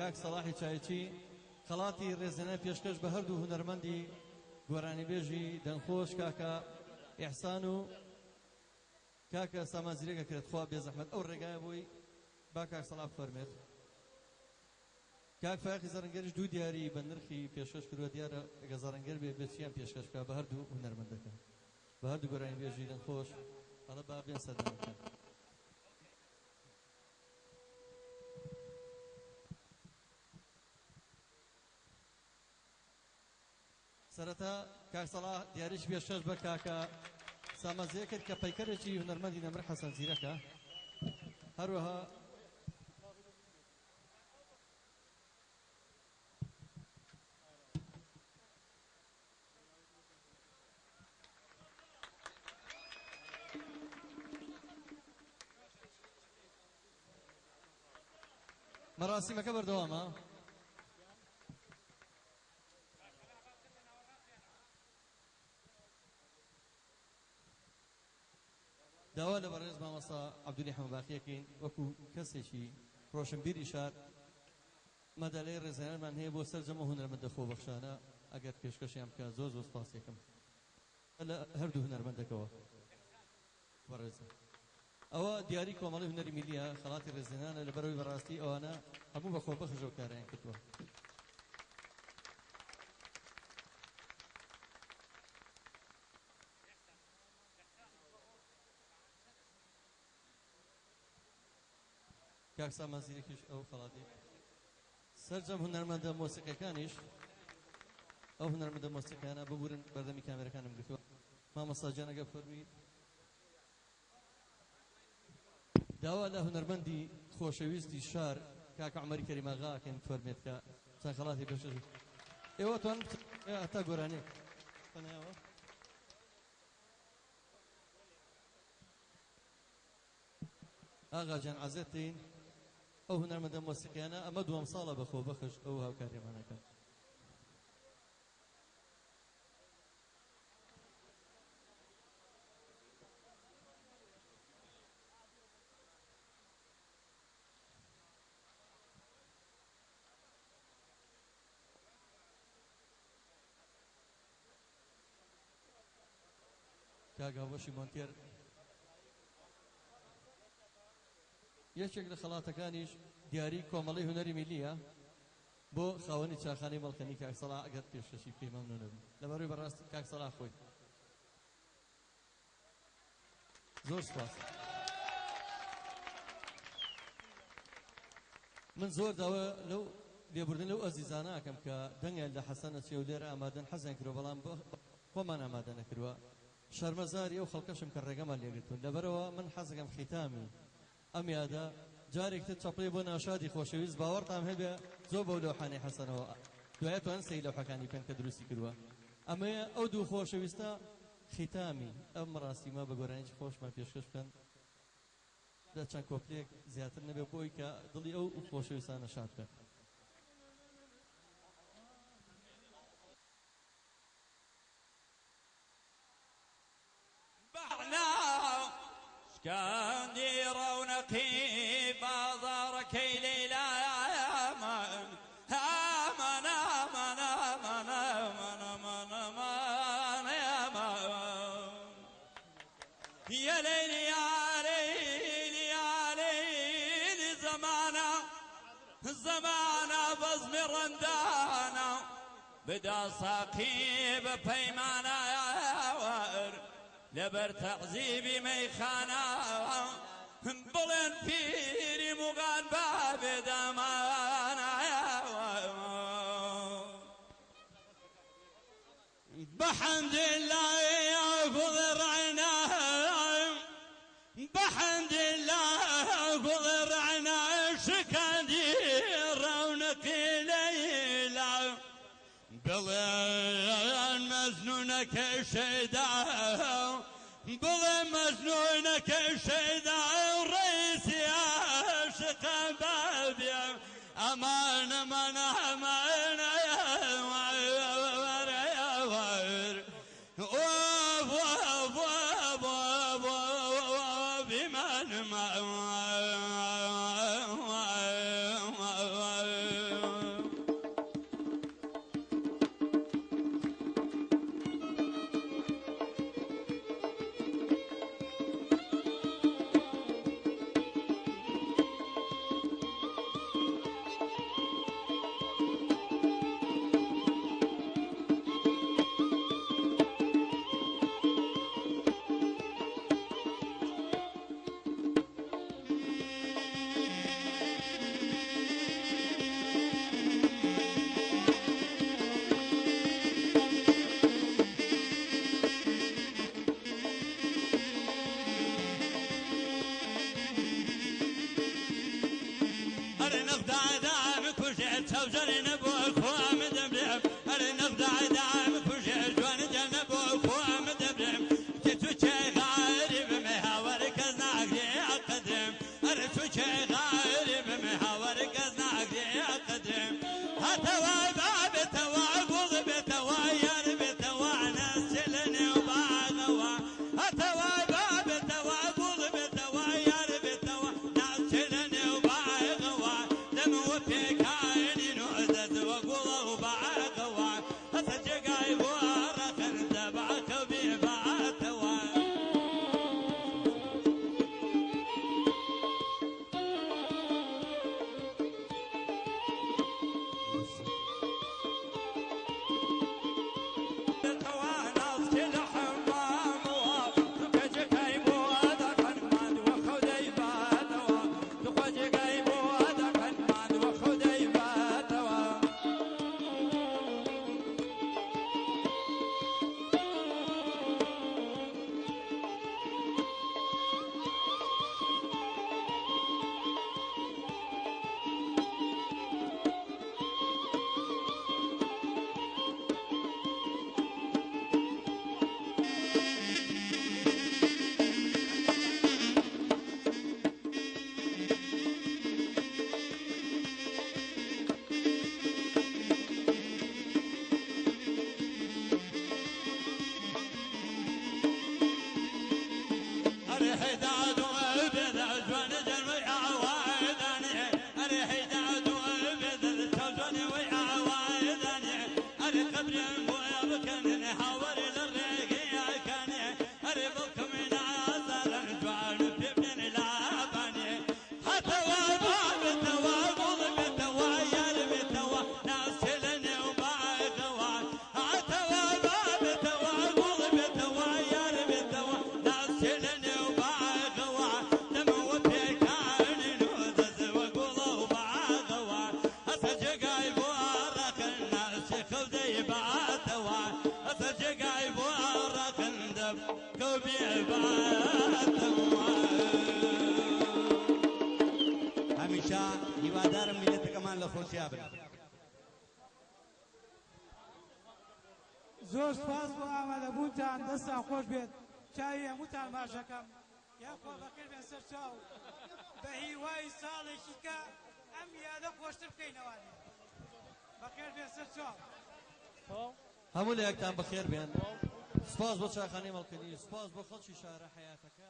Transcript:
کاک سەڵاحی چایچی خەڵاتی ڕێزێنە پێشکەش بە هەردوو هونەرمەندی گۆرانی بێژی دەنخۆش کاکە ئیحسان و کاکە سامانزیرێکە کرێت خوا بێزەحمەت ئەو ڕێگایە بووی با کاک سەڵاح فەرمێت کاک فایقی زەڕەنگەریش دوو دیاری بە نرخی پێشکەش کردووە دیارە ئەگە زەڕەنگەر بێ بێچیان پێشکەش بکات بە هەردوو هونەرمەندەکە بە هەردوو گۆرانی بێژی دەنخۆش ئەڵە با بێن سەردەمەکە سەرەتا کاک سەڵاح دیاریش پێشکەش بە کاکە سامانزیرە کرد کە پەیکەرێکی هونەرمەندی نەمر حەسەن زیرەکە هەروەها مەراسیمەکە بەردەوامە داوا لە بەڕێز مامۆستا عەبدولی حەمەباقیەکەین وەکو کەسێکی ڕۆشنبیری شار مەدالەی ڕێزێنەرمان هەیە بۆ سەرجەمە هونەرمەندە خۆبەخشانە ئەگەر پێشکەشیان بکە زۆر زۆر سپاسێکم لە هەردوو هونەرمەندەکەوە بەڕێزە ئەوە دیاری کۆمەڵی هونەری میلیە خەڵاتی ڕێزێنانە لە بەرەوەی بەڕاستی ئەوانە هەموو بە خۆبەخشەوە کارەیان کردووە کاک سامانزیرێکیش ئەو خەڵاتی سەرجەم هونەرمەندە مۆسیقیەکانیش ئەو هونەرمەندە مۆسیقیانە ببورن بەردەمی کامێرەکانم گرتووە مامۆستا جان ئەگە فەرموویت داوا لە هونەرمەندی خۆشەویستی شار کاک عومەری کەریماغاکەن فەرمێت کە چەند خەڵاتی پێشکەش ئێوە توان هەتا گۆرانێک فەنایەوە ئاغا جان عەزێتین ئەو هونەرمەندە مۆسیقیانە ئەمە دووەم ساڵە بە خۆبەخش ئەو هاوکاریمانەکە کاک هاوبەشی مۆنتێر یەکێک لە خەڵاتەکانیش دیاری کۆمەڵی هونەری میلیە بۆ خاوەنی چاخانەی مەڵکەنی کاک سەڵاح ئەگەر پێشکەشی پێی مەمنوونە بوو لەبەرەوەی بەڕاستی کاک سەڵاح خۆی زۆر سپاس من زۆر داوە لەو لێبوردن لەو ئەزیزانە ئەکەم کە دەنگیان لە حەسەنە چێ و لێرە ئامادەن حەزیان کردووە بەڵام خۆمان ئامادە نەکردووە شەرمەزاری ئەو خەڵکەشم کە ڕێگەمان لێگرتوون لەبەرەوە من حەزەکەم ختامی ئەم یادە جارێکتر چەپڵێ بۆ ناشادی خۆشەویست باوەڕتان هەبێ زۆر بەو لەوحانەی حەسەنەوە دوایە توان سەی لەوحەکانی پێن کە دروستی کردووە ئەمەیە ئەو دوو خۆشەویستە ختامی ئەم ڕاستیمە بە گۆرانیی خۆشمان پێشکەش بکەن لە چەند کۆپلێک زیاتر نەبێ بۆی کە دڵی ئەو خۆشەویستانە شاد بکەن شكاندي رونقي بازاركي ليلى من آمن آمن آمن آمن آمن آمن يا ليل يا ليل يا ليل زمانا زمانا بزم رندانا بدا صاقيب بيمانا لبر تعذيبي ميخانا بلن فيري مغان باب دمانا بحمد الله ياخذ رعنا بحمد الله ياخذ رعنا شكادي رونق ليلى بلن مزنونك شيدا بلن مزنونك شيدا الرئيس يا شقا بابي امان امان امان يا وير يا وير بمن ما أريحي دعدو بذا جوان جنوي عوايداني أريحي دعدو بذا جوان وعوايداني أري قبري أبويا بكن حاوري للريقي كاني أري بكم من عزل جوان بابن لاباني حتى وابا بتوا بتوا يا بتوا ناس لني وباغوا حتى وابا بتوا بتوا يا بتوا ناس لني وباغوا دمو بكان نوزز وقولوا باغوا أسجقاي بورك الناس خذي بعتوا أسجقاي بورك الندب كوبي بعتوا همیشه هیوادارم ملتەکەمان لە خۆشییا بن. زۆر سپاس بۆ ئامادەبوونتان دەستان خۆش بێت چاوی هەمووتان باشەکەم یان خۆ بەخێر بێن سەر چاو بە هیوای ساڵێکی کە ئەم یادە خۆشتر بکەینەوانێ بەخێر بێن سەر چاو هەموو لە یەکتان بەخێر بێن سپاس بۆ چاخانەی مەڵکردنی سپاس بۆ خەڵکی شارە حەیاتەکە